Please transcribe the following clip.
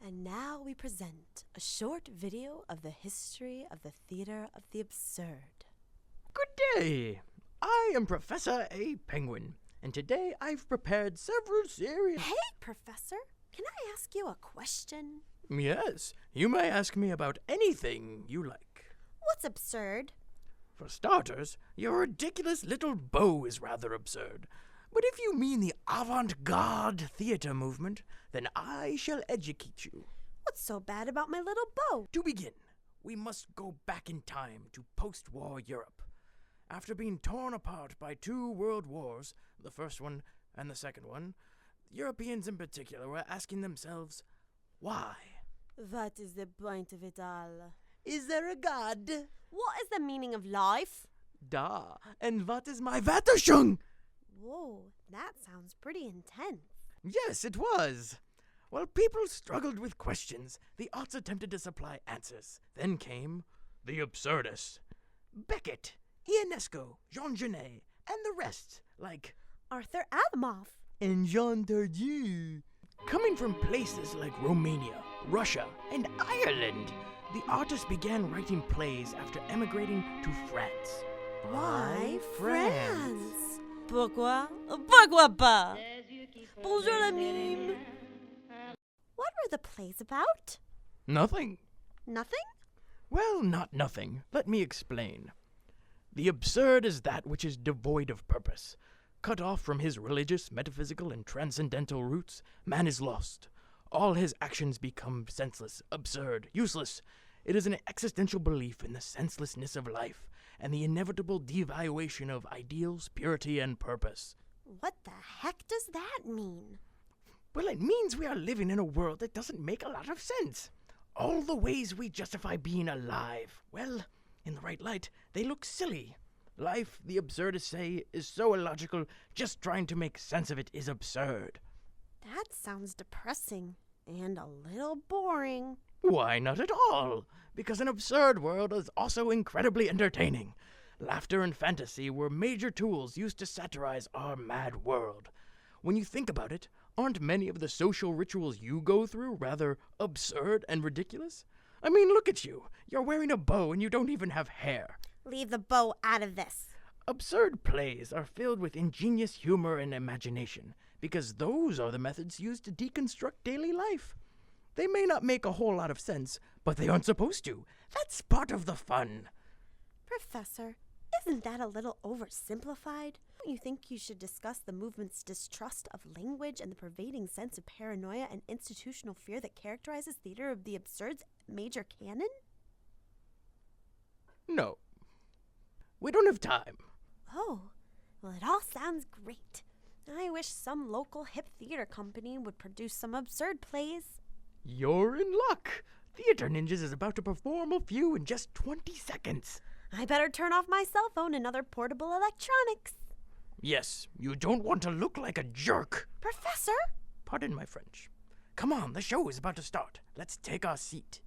And now we present a short video of the history of the theater of the absurd. Good day! I am Professor A. Penguin, and today I've prepared several series. Hey, Professor, can I ask you a question? Yes, you may ask me about anything you like. What's absurd? For starters, your ridiculous little bow is rather absurd. But if you mean the avant-garde theater movement, then I shall educate you. What's so bad about my little bow? To begin, we must go back in time to post-war Europe. After being torn apart by 2 world wars, the first one and the second one, Europeans in particular were asking themselves, why? What is the point of it all? Is there a God? What is the meaning of life? Da, and what is my Wetterschung? Whoa, that sounds pretty intense. Yes, it was. While people struggled with questions, the arts attempted to supply answers. Then came the absurdists. Beckett, Ionesco, Jean Genet, and the rest, like Arthur Asimov. and Jean Tardieu. Coming from places like Romania, Russia, and Ireland, the artists began writing plays after emigrating to France. Why France? Pourquoi? Pourquoi pas? Bonjour la mime. What were the plays about? Nothing. Nothing? Well, not nothing. Let me explain. The absurd is that which is devoid of purpose. Cut off from his religious, metaphysical, and transcendental roots, man is lost. All his actions become senseless, absurd, useless. It is an existential belief in the senselessness of life and the inevitable devaluation of ideals, purity, and purpose. What the heck does that mean? Well, it means we are living in a world that doesn't make a lot of sense. All the ways we justify being alive, well, in the right light, they look silly. Life, the absurdists say, is so illogical, just trying to make sense of it is absurd. That sounds depressing and a little boring. Why, not at all, because an absurd world is also incredibly entertaining. Laughter and fantasy were major tools used to satirize our mad world. When you think about it, aren't many of the social rituals you go through rather absurd and ridiculous? I mean, look at you. You're wearing a bow and you don't even have hair. Leave the bow out of this. Absurd plays are filled with ingenious humor and imagination, because those are the methods used to deconstruct daily life. They may not make a whole lot of sense, but they aren't supposed to. That's part of the fun. Professor, isn't that a little oversimplified? Don't you think you should discuss the movement's distrust of language and the pervading sense of paranoia and institutional fear that characterizes theater of the absurd's major canon? No. We don't have time. Oh, well, it all sounds great. I wish some local hip theater company would produce some absurd plays. You're in luck. Theater Ninjas is about to perform a few in just 20 seconds. I better turn off my cell phone and other portable electronics. Yes, you don't want to look like a jerk. Professor? Pardon my French. Come on, the show is about to start. Let's take our seat.